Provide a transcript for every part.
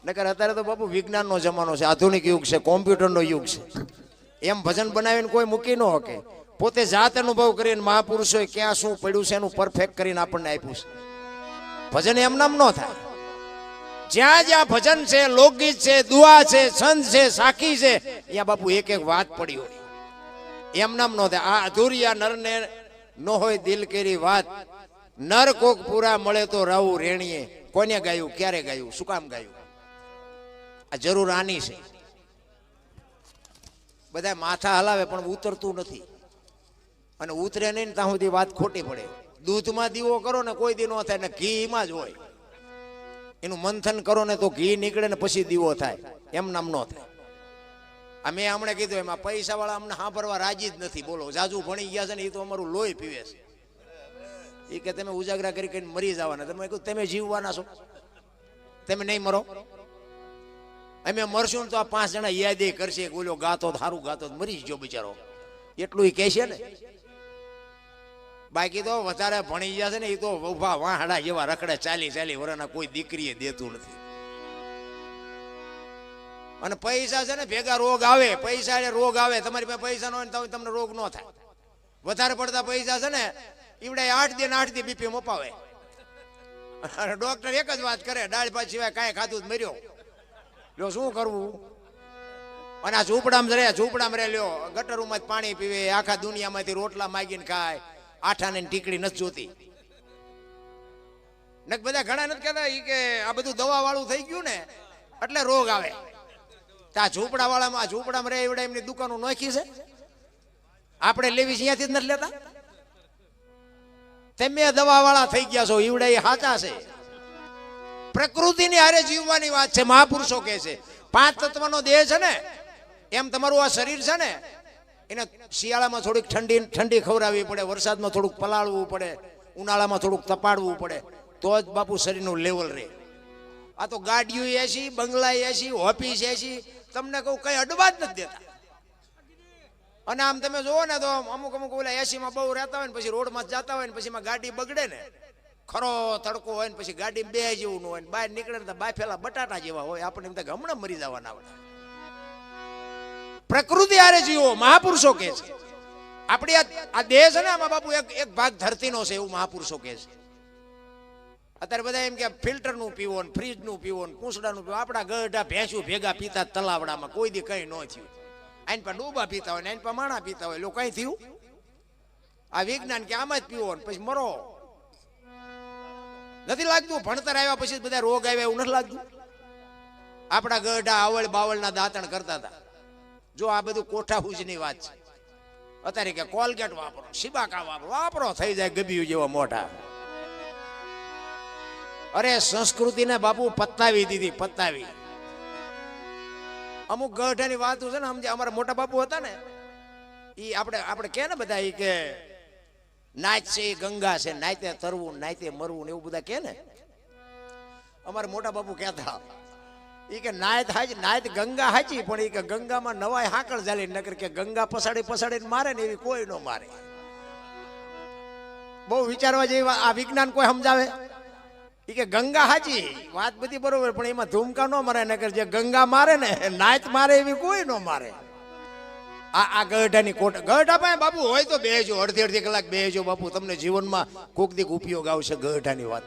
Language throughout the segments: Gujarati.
નકર અત્યારે તો બાપુ વિજ્ઞાનનો જમાનો છે, આધુનિક યુગ છે, કોમ્પ્યુટરનો યુગ છે. એમ ભજન બનાવીને કોઈ મૂકી ન શકે. પોતે જાત અનુભવ કરીને મહાપુરુષોએ ક્યાં શું પડ્યું છે એનું પરફેક્ટ કરીને આપણને આપ્યું છે. ભજન એમ નામ ન થાય. જ્યાં જ્યાં ભજન છે, લોકગીત છે, દુઆ છે, છંદ છે, સાખી છે, ત્યાં બાપુ એક એક વાત પડી હોય. એમ નામ ન થાય. આ અધૂરિયા નરને ન હોય દિલ કેરી વાત, નર કોક પૂરા મળે તો રાવું રેણીએ. કોને ગાયું, ક્યારે ગાયું, શું કામ ગાયું? આ જરૂર આની છે. બધા માથા હલાવે પણ ઉતરતું નથી, અને ઉતરે નહીં ત્યાં સુધી વાત ખોટી પડે. દૂધમાં દીવો કરો ને કોઈ દી ન થાય, ને ઘીમાં જ હોય. એનું મંથન કરો ને તો ઘી નીકળે ને પછી દીવો થાય. એમ નામ ન થાય. અમે હમણાં કીધું એમાં પૈસા વાળા અમને સાંભળવા રાજી જ નથી. બોલો, જાજુ ભણી ગયા છે ને એ તો અમારું લોહી પીવે છે. એ કે તમે ઉજાગરા કરી કરીને મરી જવાના. તમે કીધું તમે જીવવાના છો, તમે નહીં મરો. અમે મરશું ને તો આ 5 જણા યાદ કરશે, બોલ્યો ગાતો સારું ગાતો, મરી ગયો બિચારો, એટલું એ કહેશે ને. બાકી તો વધારે ભણી ગયા છે ને એ તો ઉભા વાહડા જેવા રખડે 40 વર્ષના, કોઈ દીકરીએ દેતું નથી. અને પૈસા છે ને ભેગા રોગ આવે. પૈસા એટલે રોગ આવે. તમારી પાસે પૈસા ન હોય ને તો તમને રોગ ન થાય. વધારે પડતા પૈસા છે ને ઈવડે 8 દી બીપી મપાવે. અને ડોક્ટર એક જ વાત કરે, દાળ ભાત સિવાય કાંઈ ખાધું જ મર્યો. લ્યો શું કરવું? અને આ ઝૂંપડામાં રે લ્યો, ગટરોમાં જ પાણી પીવે, આખા દુનિયામાંથી રોટલા માગીને ખાય, આઠાને ટીકડી નથી જોતી. ને બધા ઘણા નથી કહેતા ઈ કે આ બધું દવા વાળું થઈ ગયું ને એટલે રોગ આવે. ત્યાં ઝૂંપડામાં રે એવડે એમની દુકાનો નોખી છે, આપણે લેવી છે અહીંયાથી જ નથી લેતા. તમે દવા વાળા થઈ ગયા છો, ઈવડે એ સાચા છે. પ્રકૃતિની હારે જીવવાની વાત છે. મહાપુરુષો કહે છે 5 તત્વનો દેહ છે ને, એમ તમારું આ શરીર છે ને, એને શિયાળામાં થોડીક ઠંડી ખવડાવવી પડે, વરસાદમાં થોડુંક પલાળવું પડે, ઉનાળામાં થોડુંક તપાડવું પડે, તો જ બાપુ શરીરનું લેવલ રહે. આ તો ગાડીઓ એસી, બંગલા એસી, ઓફિસ એસી, તમને કહું કઈ અડવા જ નથી દેતા. અને આમ તમે જોવો ને તો અમુક ઓલા એસીમાં બહુ રહેતા હોય ને પછી રોડમાં જતા હોય ને પછી એમાં ગાડી બગડે ને, ખરો તડકો હોય ને પછી ગાડી બે જેવું ન હોય, બહાર નીકળે ને બાફેલા બટાટા જેવા હોય. આપણે એમ થાય હમણાં મરી જવાના આવડે. પ્રકૃતિ હારે જીવો, મહાપુરુષો કહે છે. આપણી આ દેહ છે ને આમાં બાપુ એક ભાગ ધરતીનો છે, એવું મહાપુરુષો કહે છે. અત્યારે બધા એમ કે ફિલ્ટરનું પીવો ને ફ્રીજનું પીવો ને કૂંસડાનું પીવો. આપણા ગઢા ભેંસું ભેગા પીતા તલાવડામાં, કોઈ દી કઈ ન થયું. આઈન પર ડૂબા પીતા હોય ને આઈન પર માણા પીતા હોય, લોકો કઈ થયું? આ વિજ્ઞાન કે આમ જ પીવો ને પછી મરો. નથી લાગતું ભણતર આવ્યા પછી બધા રોગ આવ્યા એવું નથી લાગતું? આપણા ગઢા આવળ બાવળના દાંતણ કરતા હતા. જો આ બધું કોઠા હુજની વાત છે. અત્યારે કે કોલગેટ વાપરો, સિબાકા વાપરો થઈ જાય ગબિયું જેવા મોઢા. અરે સંસ્કૃતિને બાપુ પતાવી દીધી, પતાવી. અમુક ગઢાની વાતો છે ને, સમજે અમારા મોટા બાપુ હતા ને, ઈ આપણે કે ને બધા ઈ કે નાચ છે ગંગા છે, નાચે તરવું, નાચે મરવું ને એવું બધા કે ને. અમારા મોટા બાપુ કહેતા ઈ કે નાચ ગંગા હાચી, પણ ઈ કે ગંગામાં નવાય હાકળ ચાલી, નકર કે ગંગા પસાડીને મારે ને એવી કોઈ ન મારે. બહુ વિચારવા જેવી આ વિજ્ઞાન કોઈ સમજાવે? ઈ કે ગંગા હાચી વાત બધી બરોબર, પણ એમાં ધૂમકા ન મારે, નકર જે ગંગા મારે ને નાચ મારે એવી કોઈ ન મારે. આ ગઢાની કોટ ગઢા પાસે બાપુ હોય તો બેજો, અડધી કલાક બેજો બાપુ, તમને જીવનમાં કોક દીક ઉપયોગ આવશે ગઢાની વાત.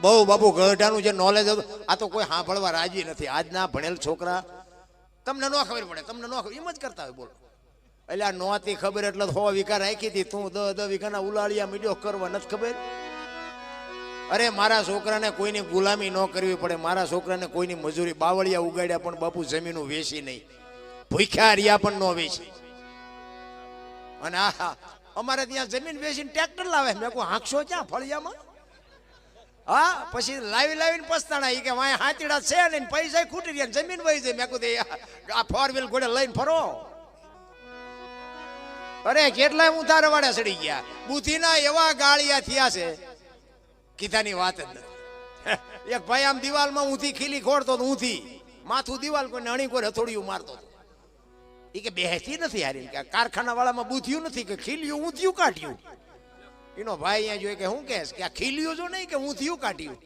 બહુ બાપુ ગઢાનું જે નોલેજ હતું, આ તો કોઈ સાંભળવા રાજી નથી. આજના ભણેલ છોકરા તમને ન ખબર પડે, તમને ન ખબર, એમ જ કરતા હોય. બોલો, એટલે આ નહોતી ખબર એટલે 100 વીઘા રાખી હતી, તું 10 વીઘાના ઉલાળિયા મીડિયો કરવા નથી ખબર. અરે મારા છોકરાને કોઈની ગુલામી ન કરવી પડે, મારા છોકરાને કોઈની મજૂરી, બાવળિયા ઉગાડ્યા પણ બાપુ જમીનું વેચી નહીં, ભૂખ્યા રહ્યા પણ ન વેચી. અને આ અમારે ત્યાં જમીન વેચીને ટ્રેક્ટર લાવે. મેં કહું હાંકશો ક્યાં ફળિયામાં? હા, પછી લાવીને પસ્તાણા. ઈ કે વાય હાથીડા છે ને પૈસા ખૂટી રહ્યા, જમીન વહી જાય. મેં કહું આ 4 વ્હીલ ઘોડે લઈને ફરો. અરે કેટલાય ઉતાર વાળા ચડી ગયા, બુથીના એવા ગાળિયા થયા છે, કીધાની વાત જ નથી. એક ભાઈ આમ દિવાલમાં ઊંધી ખીલી ખોડતો તો, ઊંધી માથું દિવાલ કોઈ અણી કોઈ હથોડિયું મારતો હતો. એ કે બેસતી નથી હારી, કે કારખાના વાળામાં બુથિયું નથી કે ખીલ્યું ઊંધિયું કાઢ્યું. એનો ભાઈ અહીંયા જોઈએ કે હું કહેશ કે આ ખીલ્યું જો નહીં કે ઊંધિયું કાઢ્યું.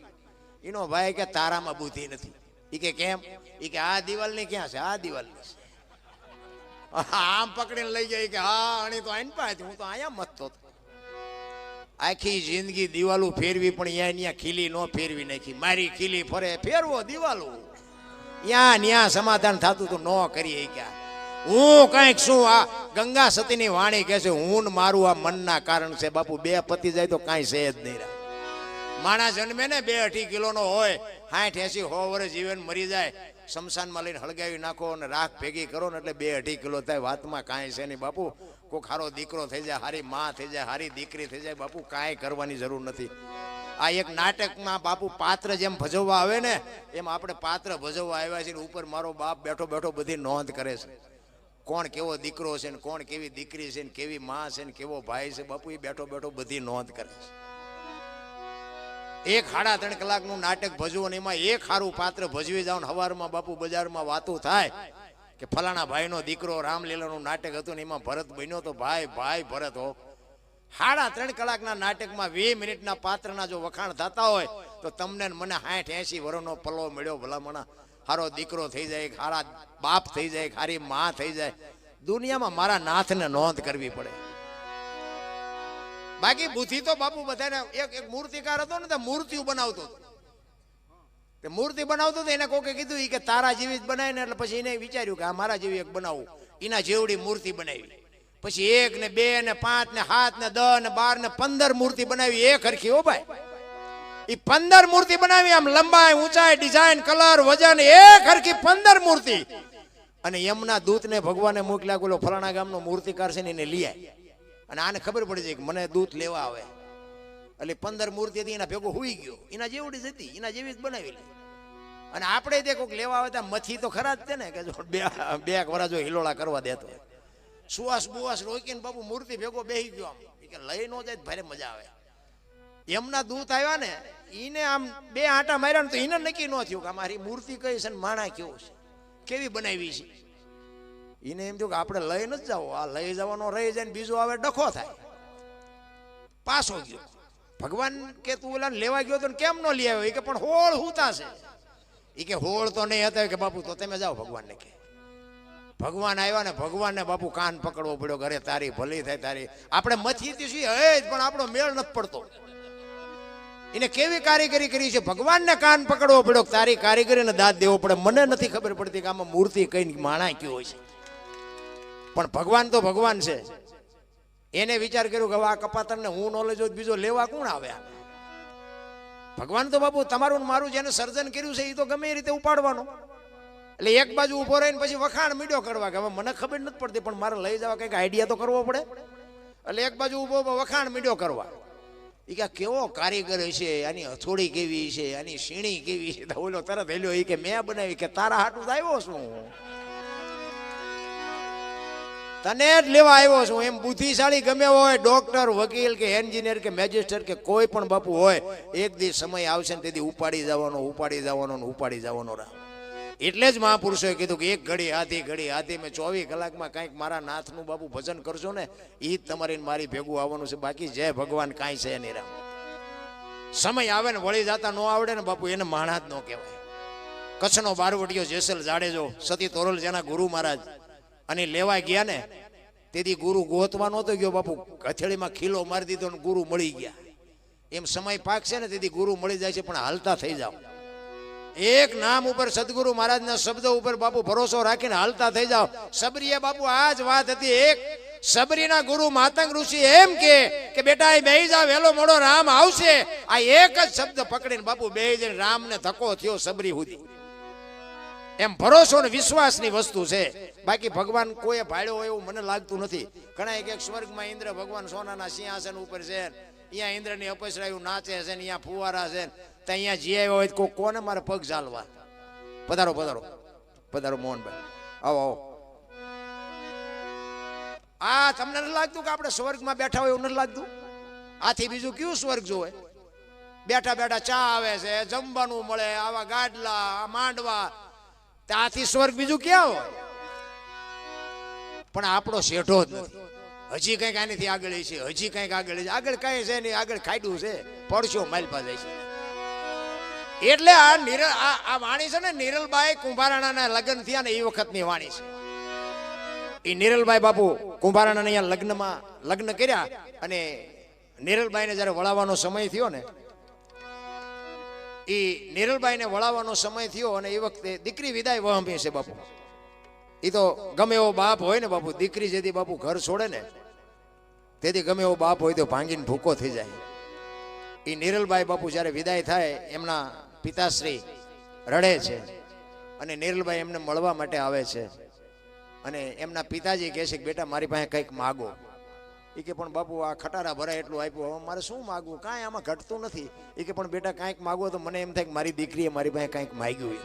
એનો ભાઈ કે તારામાં બુદ્ધિ નથી. ઈ કે કેમ? ઈ કે આ દિવાલની ક્યાં છે? આ દિવાલની છે. આમ પકડીને લઈ જાય કે હા અણી તો આઈને પાછી, હું તો અહીંયા મતતો હતો. આખી જિંદગી દિવાલું ફેરવી પણ અહીંયા ખીલી નો ફેરવી નાખી. મારી ખીલી ફરે ફેરવો દિવાલું, ન્યા સમાધાન થતું તો ન કરીએ ક્યાં. હું કઈક શું આ ગંગા સતીની વાણી કહે છે, હું ને મારું આ મનના કારણ છે બાપુ. બે પતિ જાય તો કાંઈ છે જ નહીં. માણસ જન્મે ને 2-2.5 કિલોનો હોય, 60-80-100 વર્ષ જીવન મરી જાય, શમશાનમાં લઈને હળગાવી નાખો અને રાખ ભેગી કરો ને એટલે 2-2.5 કિલો થાય. વાતમાં કાંઈ છે નહીં બાપુ. કોઈ ખારો દીકરો થઈ જાય, હારી માં થઈ જાય, હારી દીકરી થઈ જાય બાપુ, કાંઈ કરવાની જરૂર નથી. આ એક નાટકમાં બાપુ પાત્ર જેમ ભજવવા આવે ને એમ આપણે પાત્ર ભજવવા આવ્યા છે. ઉપર મારો બાપ બેઠો બેઠો બધી નોંધ કરે છે. કોણ કેવો દીકરો છે ને કોણ કેવી દીકરી છે ને કેવી માં છે ને કેવો ભાઈ છે બાપુ, એ બેઠો બેઠો બધી નોંધ કરે છે. 1-3.5 કલાકનું નાટક ભજવો ને એમાં એક સારું પાત્ર ભજવી જાવ ને સવારમાં બાપુ બજારમાં વાતો થાય કે ફલાણા ભાઈનો દીકરો રામલીલાનું નાટક હતું ને એમાં ભરત બન્યો તો ભાઈ ભરત હો. 3.5 કલાકના નાટકમાં 20 મિનિટના પાત્રના જો વખાણ થતા હોય તો તમને મને 60-80 વર્ષનો પલ્લો મળ્યો ભલામણા. હારો દીકરો થઈ જાય, હારા બાપ થઈ જાય, હારી માં થઈ જાય. દુનિયામાં મારા નાથને નોંધ કરવી પડે. બાકી બુદ્ધિ તો બાપુ બધાને. એક મૂર્તિકાર હતો ને, મૂર્તિઓ બનાવતો હતો. તે મૂર્તિ બનાવતો હતો, એને કોકે કીધું કે તારા જેવી જ બનાય ને. એટલે પછી એને વિચાર્યું કે આ મારા જેવી એક બનાવું. એના જેવડી મૂર્તિ બનાવી. પછી 1 ને 2 ને 5 ને 7 ને 10 ને 12 ને 15 મૂર્તિ બનાવી. એક હરખી હો ભાઈ. એ 15 મૂર્તિ બનાવી, આમ લંબાઈ, ઊંચાઈ, ડિઝાઇન, કલર, વજન એક હરખી 15 મૂર્તિ. અને યમના દૂતને ભગવાને મોકલ્યા, બોલો ફલાણા ગામનો મૂર્તિકાર છે ને એને લઈ આય. અને આને ખબર પડી જાય કે મને દૂત લેવા આવે. એટલે 15 મૂર્તિ હતી, એના ભેગો હુઈ ગયો. એના જેવડી જ હતી, એના જેવી જ બનાવી લે. અને આપણે તે કોઈક લેવા આવે ત્યાં મથી તો ખરા જ છે ને કે જો બે વરા જો હિલોળા કરવા દેતો. સુવાસ બુવાસ રોકીને બાપુ મૂર્તિ ભેગો બેસી ગયો. આમ કે લઈ ન જાય ભારે મજા આવે. એમના દૂત આવ્યા ને, એને આમ 2 આંટા માર્યા ને તો એને નક્કી ન થયું કે મારી મૂર્તિ કઈ છે ને માણા કેવો છે, કેવી બનાવી છે. એને એમ થયું કે આપણે લઈ નથી જાવ, આ લઈ જવાનો રહી જાય ને બીજો આવે ડખો થાય. પાછો ગયો. ભગવાન કે તું ઓલા લેવા ગયો તો કેમ ન લઈ આવ્યો? એ કે પણ હોળ હુતા છે. એ કે હોળ તો નહીં હતા. કે બાપુ તો તમે જાઓ ભગવાનને કે. ભગવાન આવ્યા ને ભગવાનને બાપુ કાન પકડવો પડ્યો. ઘરે તારી ભલી થાય તારી. આપણે મથીથી છીએ હે પણ આપણો મેળ નથી પડતો. એને કેવી કારીગરી કરી છે, ભગવાનને કાન પકડવો પડ્યો. તારી કારીગરીને દાદ દેવો પડે. મને નથી ખબર પડતી કે આમાં મૂર્તિ કઈ માણા કયો હોય છે. પણ ભગવાન તો ભગવાન છે. એને વિચાર કર્યો કે આ કપાતરને હું નોલેજ હોય બીજો લેવા કોણ આવે? ભગવાન તો બાપુ તમારું મારું જેને સર્જન કર્યું છે એ તો ગમે એ રીતે ઉપાડવાનો. એટલે એક બાજુ ઉભો રહીને પછી વખાણ મીડિયો કરવા કે હવે મને ખબર નથી પડતી પણ મારે લઈ જવા કંઈક આઈડિયા તો કરવો પડે. એટલે એક બાજુ ઉભો વખાણ મીડિયો કરવા. એ કે કેવો કારીગર છે, આની હથોડી કેવી છે, આની સીણી કેવી છે. ઓલો તરત હેલ્યો. એ કે મેં બનાવી. કે તારા હાટું જ આવ્યો છું, તને જ લેવા આવ્યો છું. એમ બુદ્ધિશાળી ગમે હોય, ડોક્ટર, વકીલ કે એન્જિનિયર કે મેજિસ્ટર કે કોઈ પણ બાપુ હોય, એક દિવસ સમય આવશે ને તેથી ઉપાડી જવાનો રાહ. એટલે જ મહાપુરુષોએ કીધું કે એક ઘડી હાથી મેં 24 કલાકમાં કંઈક મારા નાથનું બાપુ ભજન કરશો ને એ જ તમારી મારી ભેગું આવવાનું છે. બાકી જય ભગવાન કાંઈ છે નહીં. રામ સમય આવે ને વળી જતા ન આવડે ને બાપુ એને માણા જ ન કહેવાય. કચ્છનો બારવટીયો જેસલ જાડેજો સતી તોરલ જેના ગુરુ મહારાજ અને લેવા ગયા ને તેથી ગુરુ ગોતવા નહોતો ગયો બાપુ. હથેળીમાં ખીલો મારી દીધો ને ગુરુ મળી ગયા. એમ સમય પાકશે ને તેથી ગુરુ મળી જાય છે. પણ હાલતા થઈ જાઓ. એક નામ ઉપર સદગુરુ મહારાજના શબ્દ ઉપર બાપુ ભરોસો રાખીને હાલતા થઈ જાઓ. સબરીએ બાપુ આ જ વાત હતી. એક સબરીના ગુરુ માતંગ ઋષિ એમ કે બેટા એ બેહી જા, વેલો મોડો રામ આવશે. આ એક જ શબ્દ પકડીને બાપુ બેહી જઈને રામને ધક્કો થયો સબરી સુધી. એમ ભરોસો ને વિશ્વાસની વસ્તુ છે. બાકી ભગવાન કોઈ ભાડ્યો હોય એવું મને લાગતું નથી. ઘણા એક સ્વર્ગમાં ઇન્દ્ર ભગવાન સોનાના સિંહાસન ઉપર છે, અહીંયા ઇન્દ્રની અપસરાયું નાચે છે, અહીંયા ફુવારા છે. અહીંયા જી આવ્યા હોય તો કોને મારે પગ ચાલવા? પધારો મોહનભાઈ, આવો. આ તમને નથી લાગતું કે આપણે સ્વર્ગમાં બેઠા હોય એવું નથી લાગતું? આથી બીજું કયું સ્વર્ગ જોવે? બેઠા બેઠા ચા આવે છે, જમવાનું મળે, આવા ગાડલા, માંડવા. ત્યાંથી સ્વર્ગ બીજું ક્યાં હોય? પણ આપણો શેઠો જ નથી. હજી કંઈક આનીથી આગળ છે, હજી કંઈક આગળ છે. આગળ કઈ છે નહીં, આગળ ખાડ્યું છે, પડશો માઇલ પાસે છે. એટલે આ વાણી છે ને નિરલબાઈ કુંભારાણાના લગ્ન થયા ને એ વખતની વાણી છે. એ નિરલબાઈ બાપુ કુંભારાણા અહીંયા લગ્ન કર્યા અને નિરલબાઈને જ્યારે વળાવવાનો સમય થયો ને એ નિરલબાઈને વળાવવાનો સમય થયો અને એ વખતે દીકરી વિદાય વહમી છે બાપુ. એ તો ગમે એવો બાપ હોય ને બાપુ, દીકરી જેથી બાપુ ઘર છોડે ને તેથી ગમે એવો બાપ હોય તો ભાંગીને ભૂકો થઈ જાય. એ નિરલબાઈ બાપુ જ્યારે વિદાય થાય એમના પિતાશ્રી રડે છે અને નિરલબાઈ એમને મળવા માટે આવે છે અને એમના પિતાજી કહે છે કે બેટા મારી પાસે કંઈક માગો. એ કે પણ બાપુ આ ખટારા ભરાય એટલું આપ્યું, હવે મારે શું માગવું, કાંઈ આમાં ઘટતું નથી. એ કે પણ બેટા કાંઈક માગવો તો મને એમ થાય કે મારી દીકરીએ મારી પાસે કાંઈક માગ્યું.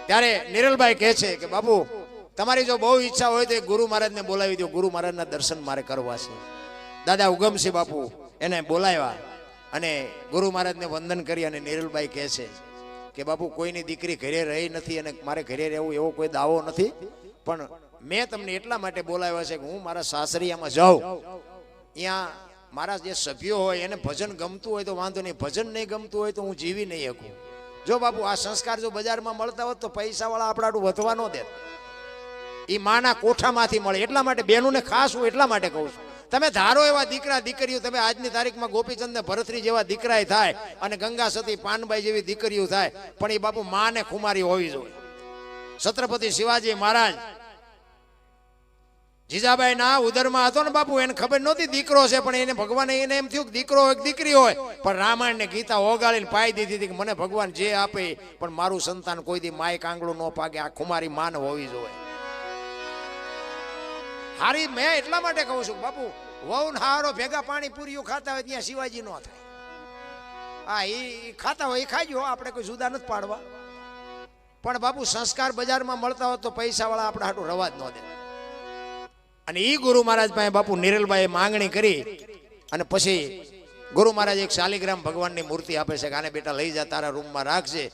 ત્યારે નિરલબાઈ કહે છે કે બાપુ તમારી જો બહુ ઈચ્છા હોય તો ગુરુ મહારાજને બોલાવી દો, ગુરુ મહારાજના દર્શન મારે કરવા છે. દાદા ઉગમસિંહ બાપુ એને બોલાવ્યા અને ગુરુ મહારાજને વંદન કરી અને નિરલબાઈ કહે છે કે બાપુ કોઈની દીકરી ઘરે રહી નથી અને મારે ઘરે રહેવું એવો કોઈ દાવો નથી, પણ મેં તમને એટલા માટે બોલાવ્યા છે કે હું મારા સાસરિયામાં જાઉં, ત્યાં મારા જે સભ્યો હોય એને ભજન ગમતું હોય તો વાંધો નહીં, ભજન નહીં ગમતું હોય તો હું જીવી નહીં શકું. જો બાપુ આ સંસ્કાર જો બજારમાં મળતા હોત તો પૈસાવાળા આપણાડું વધવા ન દે. એ માના કોઠામાંથી મળે. એટલા માટે બહેનોને ખાસ હું એટલા માટે કહું છું, તમે ધારો એવા દીકરા દીકરીઓ, તમે આજની તારીખમાં ગોપીચંદ ને ભરતરી જેવા દીકરાય થાય અને ગંગા સતી પાનબાઈ જેવી દીકરીઓ થાય, પણ એ બાપુ માને ખુમારી હોવી જોઈએ. છત્રપતિ શિવાજી મહારાજ જીજાબાઈ ના ઉદરમાં હતો ને બાપુ, એને ખબર નહોતી દીકરો છે, પણ એને ભગવાને એને એમ થયું કે દીકરો હોય દીકરી હોય, પણ રામાયણ ને ગીતા ઓગાળીને પાઈ દીધી હતી કે મને ભગવાન જે આપે પણ મારું સંતાન કોઈ દી માય કાંગળું ન પાકે, આ ખુમારી માન હોવી જોઈએ. હારી મેં એટલા માટે કહું છું બાપુ, વહુ હારો ભેગા પાણી પૂરીઓ ખાતા હોય ત્યાં શિવાજી નો થાય. હા એ ખાતા હોય એ ખાજો, આપણે કોઈ જુદા નથી પાડવા, પણ બાપુ સંસ્કાર બજારમાં મળતા હોય તો પૈસા વાળા આપણે હાટું રવા જ ન દે. અને એ ગુરુ મહારાજ પાસે બાપુ નિરલબાઈએ માંગણી કરી અને પછી ગુરુ મહારાજ એક શાલિગ્રામ ભગવાનની મૂર્તિ આપે છે કે આને બેટા લઈ જા, તારા રૂમમાં રાખજે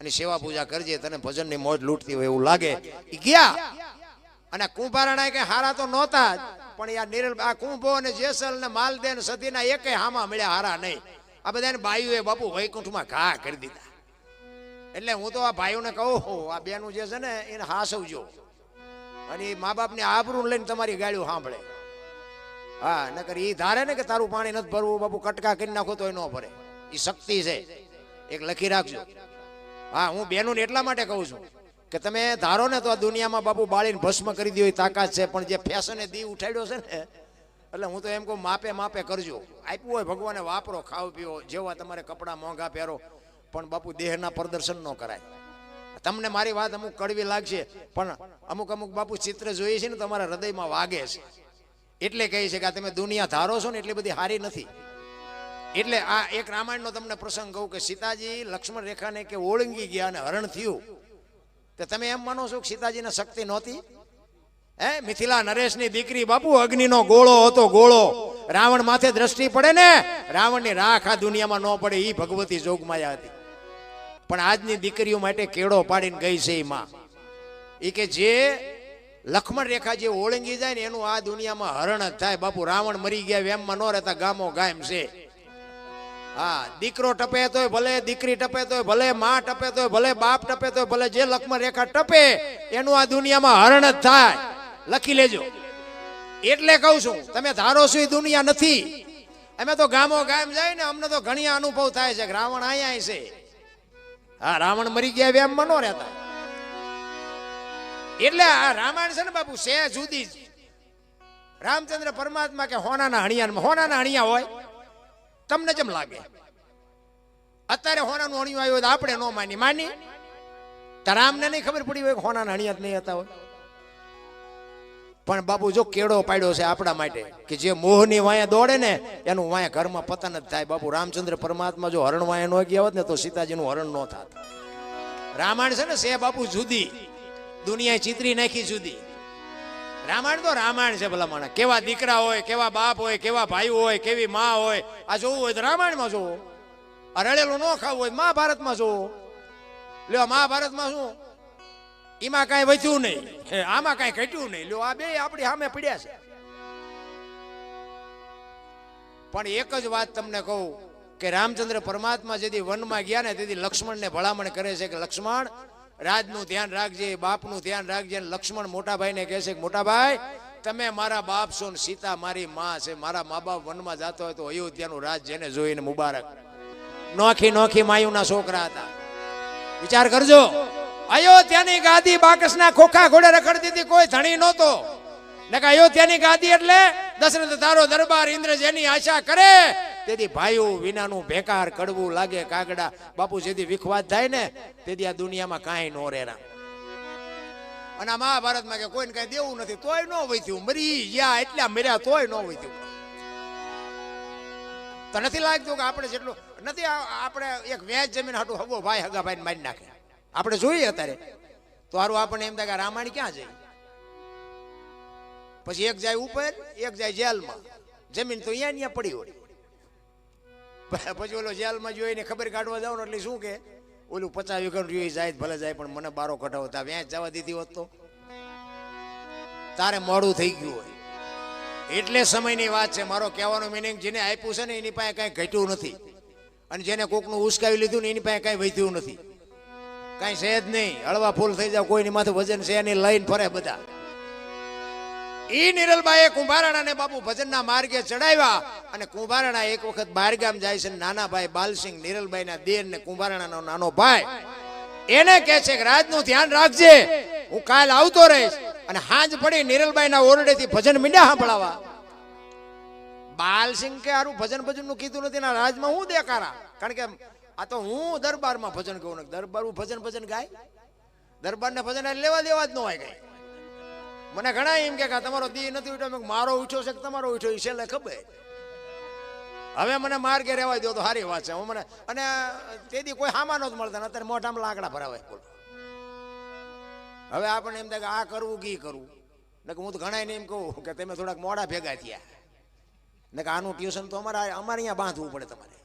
અને સેવા પૂજા કરજે, તને ભજનની મોજ લૂંટતી હોય એવું લાગે. એ ગયા અને કુંભારાણા કે હારા તો નહોતા જ, પણ યાર નિરલબાઈ આ કુંભો અને જેસલ ને માલદે ને સતીના એકે હામાં મળ્યા હારા નહીં. આ બધાને બાયુએ બાપુ વૈકુંઠમાં ઘા કરી દીધા. એટલે હું તો આ ભાઈઓને કહું, આ બેનું જે છે ને એને હાસવજો અને મા બાપની આબરૂ લઈને તમારી ગાડીઓ સાંભળે. હા નકર ઈ ધારે ને કે તારું પાણી નથી ભરવું બાપુ, કટકા કરી નાખો તો ન ભરે. એ શક્તિ છે, એક લખી રાખજો. હા હું બેનોને એટલા માટે કહું છું કે તમે ધારો ને તો આ દુનિયામાં બાપુ બાળીને ભસ્મ કરી દો તાકાત છે, પણ જે ફેશને દી ઉઠાડ્યો છે ને, એટલે હું તો એમ કહું માપે માપે કરજો. આપ્યું હોય ભગવાને વાપરો, ખાવ પીવો, જેવા તમારે કપડાં મોંઘા પહેરો, પણ બાપુ દેહના પ્રદર્શન ન કરાય. તમને મારી વાત અમુક કડવી લાગશે, પણ અમુક અમુક બાપુ ચિત્ર જોઈએ છે ને તમારા હૃદયમાં વાગે છે, એટલે કહે છે કે તમે દુનિયા ધારો છો ને એટલી બધી હારી નથી. એટલે આ એક રામાયણનો તમને પ્રસંગ કહું કે સીતાજી લક્ષ્મણ રેખાને કે ઓળંગી ગયા અને હરણ થયું, તો તમે એમ માનો છો કે સીતાજીને શક્તિ નહોતી? હે મિથિલા નરેશની દીકરી બાપુ, અગ્નિનો ગોળો હતો, ગોળો. રાવણ માથે દ્રષ્ટિ પડે ને, રાવણની રાખ આ દુનિયામાં ન પડે, એ ભગવતી જોગમાયા હતી. પણ આજની દીકરીઓ માટે કેળો પાડીને ગઈ છે એ માં. એ કે જે લક્ષ્મણ રેખા જે ઓળંગી જાય ને એનું આ દુનિયામાં હરણ જ થાય બાપુ. રાવણ મરી ગયા એમમાં ન રહેતા ગામો ગામ છે. હા દીકરો ટપે તોય ભલે, દીકરી ટપે તોય ભલે, માં ટપે તોય ભલે, બાપ ટપે તોય ભલે, જે લક્ષ્મણ રેખા ટપે એનું આ દુનિયામાં હરણ જ થાય. લખી લેજો. એટલે કહું છું તમે ધારો છો એ દુનિયા નથી. અમે તો ગામો ગામ જાય ને અમને તો ઘણી અનુભવ થાય છે કે રાવણ અહીંયા છે. હા રાવણ મરી ગયા એમ ન રહેતા. એટલે આ રામાયણ છે ને બાપુ છે જુદી જ. રામચંદ્ર પરમાત્મા કે હોનાના હણિયા, હોનાના હણિયા હોય તમને જેમ લાગે. અત્યારે હોનાનું હણિયું આવ્યું તો આપણે ન માની તો રામને નહીં ખબર પડી હોય કે હોનાના હણિયા જ નહીં હતા હોય. પણ બાપુ જો કેળો પાડ્યો છે આપણા માટે કે જે મોહની વાયા દોડે ને એનું વાયા ઘરમાં પતન જ થાય. બાપુ રામચંદ્ર પરમાત્મા જો હરણ વાયા ન ગયા હોત ને તો સીતાજીનું હરણ ન થાત. રામાયણ છે ને સે બાપુ જુદી, દુનિયાએ ચિત્રી નાખી જુદી. રામાયણ તો રામાયણ છે ભલા માણસ. કેવા દીકરા હોય, કેવા બાપ હોય, કેવા ભાઈ હોય, કેવી માં હોય, આ જોવું હોય તો રામાયણમાં જોવો. આ રડેલું ન ખાવું હોય મહાભારતમાં જોવો. લ્યો મહાભારતમાં શું એમાં કઈ વધ્યું નહીં, આમાં કઈ ઘટ્યું નહીં. લ્યો આ બે આપણી સામે પડ્યા છે. પણ એક જ વાત તમને કહું કે રામચંદ્ર પરમાત્મા જેથી વનમાં ગયા ને તેથી લક્ષ્મણને ભલામણ કરે છે કે લક્ષ્મણ રાજનું ધ્યાન રાખજે, બાપનું ધ્યાન રાખજે. લક્ષ્મણ મોટા ભાઈને કહે છે કે મોટા ભાઈ તમે મારા બાપ છો ને સીતા મારી માં છે. મારા મા બાપ વનમાં જતો હોય તો અયોધ્યાનું રાજ જેને જોઈને મુબારક. નોખી નોખી માયુના છોકરા હતા. વિચાર કરજો, અયોધ્યાની ગાદી બાકસના ખોખા ઘોડે રખડતી હતી, કોઈ ધણી નહોતો. ને કે અયોધ્યાની ગાદી એટલે દશરથ તારો દરબાર, ઇન્દ્ર જેની આશા કરે તેથી ભાઈઓ વિનાનું બેકાર કડવું લાગે કાગડા. બાપુ જેથી વિખવાદ થાય ને તેથી આ દુનિયામાં કાંઈ નો રેરા. અને આ મહાભારતમાં કે કોઈને કઈ દેવું નથી તોય ન વૈથ્યું, મરી ગયા એટલા મર્યા તોય ન વૈથ્યું. તો નથી લાગતું કે આપણે જેટલું નથી, આપણે એક વ્યાજ જમીન હાટું હગો ભાઈ હગા ભાઈ મારી નાખે. આપણે જોઈએ અત્યારે તો હારું આપણને એમ થાય કે રામાયણ ક્યાં જાય. પછી એક જાય ઉપર, એક જાય જેલમાં. જમીન તો અહીંયા પડી હોય. પછી ઓલો જેલમાં જોઈને ખબર કાઢવા જાવ એટલે શું કે ઓલું 50 વીઘા જોઈ જાય ભલે જાય પણ મને બારો કઢાવતા વ્યાજ જવા દીધી હોત તો તારે મોડું થઈ ગયું હોય. એટલે સમયની વાત છે. મારો કહેવાનો મિનિંગ જેને આપ્યું છે ને એની પાસે કાંઈ ઘટ્યું નથી, અને જેને કોકનું ઉસકાવી લીધું ને એની પાસે કાંઈ વધ્યું નથી. કાંઈ છે જ નહીં. હળવા ફૂલ થઈ જાવ, કોઈની માથે વજન છે એની લઈને ફરે બધા. ઈ નિરલબાઈએ કુંભારાણાને બાપુ ભજનના માર્ગે ચડાવ્યા. અને કુંભારાણા એક વખત બહારગામ જાય છે. નાના ભાઈ બાલસિંહ નિરલબાઈના દેર ને કુંભારાણાનો નાનો ભાઈ એને કહે છે કે રાજનું ધ્યાન રાખજે, હું કાલ આવતો રહીશ. અને હાંજ પડી નિરલબાઈના ઓરડેથી ભજન મીંડ્યા સાંભળાવા. બાલસિંહ કે હારું ભજન નું કીધું નથી ને રાજમાં હું દેખારા. કારણ કે આ તો હું દરબારમાં ભજન કહું ને દરબાર ભજન ગાય. દરબારને ભજન લેવા દેવા જ ન હોય કઈ. મને ઘણા એમ કે તમારો દી નથી ઉઠ્યો, મારો ઉઠ્યો છે કે તમારો ઉઠ્યો એ છેલ્લે ખબર. હવે મને માર્ગે રહેવા દો તો સારી વાત છે. હું મને અને તેથી કોઈ હામા નહોતું મળતા, અત્યારે મોઢામાં લાકડા ભરાવાય. હવે આપણને એમ થાય કે આ કરવું કે કરવું. ને હું તો ઘણા એમ કહું કે તમે થોડાક મોડા ભેગા થયા ને કે આનું ટ્યુશન તો અમારે અહીંયા બાંધવું પડે તમારે.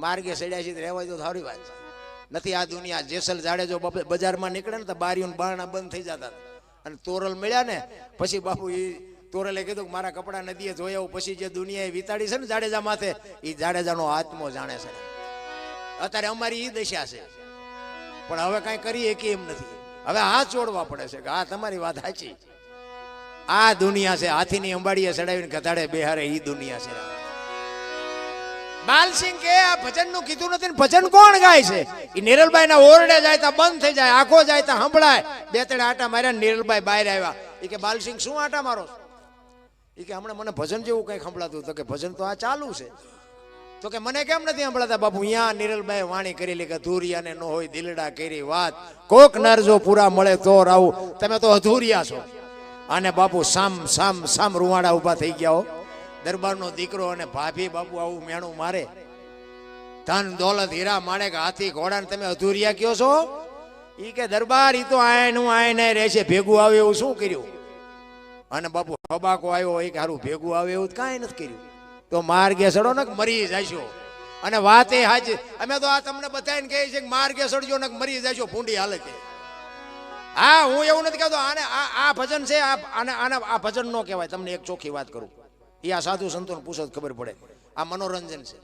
માર્ગે સડ્યા છે રહેવા દો તો સારી વાત છે. નથી આ દુનિયા. જેસલ જાડેજો બજારમાં નીકળે ને તો બારીઓ બારણા બંધ થઈ જતા અને તોરલ મળ્યા ને પછી બાપુ એ તોરલે કીધું કે મારા કપડા નદીએ ધોઈ આવું. પછી જે દુનિયાએ વિતાડી છે ને જાડેજા માથે એ જાડેજાનો આત્મો જાણે છે. અત્યારે અમારી એ દશા છે પણ હવે કાંઈ કરીએ કે એમ નથી. હવે હાથ જોડવા પડે છે કે હા તમારી વાત સાચી. આ દુનિયા છે. હાથીની અંબાડીએ ચડાવીને ગધાડે બેહારે એ દુનિયા છે. બાલસિંહ કે આ ભજન નું કીધું નથી ને ભજન કોણ ગાય છે? એ નિરલબાઈ ના ઓરડે જાય તો બંધ થઈ જાય, આખો જાય તો સંભળાય. 2-3 આટા માર્યા. નિરલબાઈ બહાર આવ્યા. એ કે બાલસિંહ શું આટા મારો? એ કે હમણાં મને ભજન જેવું કઈ સંભળાતું. તો કે ભજન તો આ ચાલુ છે. તો કે મને કેમ નથી સંભળાતા? બાપુ અહીંયા નિરલબાઈ વાણી કરેલી કે અધૂરિયાને ન હોય દિલડા કરી વાત, કોક નર જો પૂરા મળે તો રાવું. તમે તો અધૂરિયા છો. અને બાપુ સામ રૂવાડા ઉભા થઈ ગયા હો. દરબારનો દીકરો અને ભાભી બાપુ આવું મેણું મારે, ધન દોલત હીરા માણે કે હાથી ઘોડાને તમે અધૂરિયા કયો છો? ઈ કે દરબાર ઈ તો આયનું આયને રહેશે, ભેગું આવે એવું શું કર્યું? અને બાપુ હબાકો આવ્યો હોય કે હારું ભેગું આવે એવું કાંઈ નથી કર્યું. તો માર્ગે સડો ને મરી જશો. અને વાત એ હાજી. અમે તો આ તમને બધાને કહે છે કે માર્ગે સડજો ને મરી જશો ભૂંડી હાલતે. હા, હું એવું નથી કહેતો આને આ ભજન છે. આ ભજન નો કહેવાય. તમને એક ચોખ્ખી વાત કરું, એ આ સાધુ સંતોને પૂછો ખબર પડે. આ મનોરંજન છે,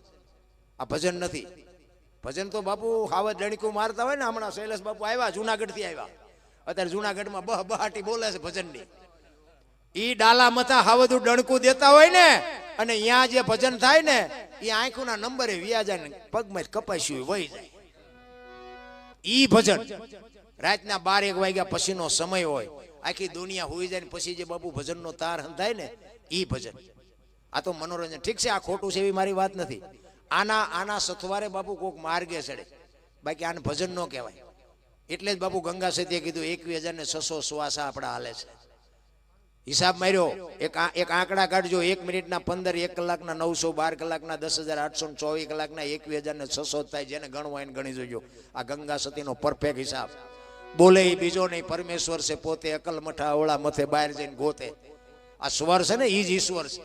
આ ભજન નથી. ભજન તો બાપુ હાવજ ડણકું મારતા હોય ને. હમણાં શૈલેષ બાપુ આવ્યા જુનાગઢ થી આવ્યા. અત્યારે જુનાગઢમાં બહાટી બોલે છે ભજનની. ઈ ડાલા મથા હાવજ ડણકું દેતા હોય ને અને અહીંયા જે ભજન થાય ને એ આંખોના નંબરે વ્યાજા ને પગમાં કપાસ્યું વહી જાય. ઈ ભજન રાતના 12-1 વાગ્યા પછીનો સમય હોય, આખી દુનિયા હોઈ જાય ને પછી જે બાપુ ભજનનો તાર હંધાય ને ઈ ભજન. આ તો મનોરંજન. ઠીક છે, આ ખોટું છે એવી મારી વાત નથી. આના સથવારે બાપુ કોક માર્ગે ચડે, બાકી આને ભજન ન કહેવાય. એટલે જ બાપુ ગંગા સતીએ કીધું 21,600 શ્વાસા આપણા હાલે છે. હિસાબ માર્યો, એક આંકડા કાઢજો. 1 મિનિટના 15, 1 કલાકના 900, 12 કલાકના 10,800, 24 કલાકના 21,600 થાય. જેને ગણવા એને ગણી જોજો. આ ગંગા સતીનો પરફેક્ટ હિસાબ. બોલે બીજો નહીં, પરમેશ્વર છે પોતે, અકલ મઠા ઓળા મથે બહાર જઈને ગોતે. આ સ્વર છે ને એ જ ઈશ્વર છે.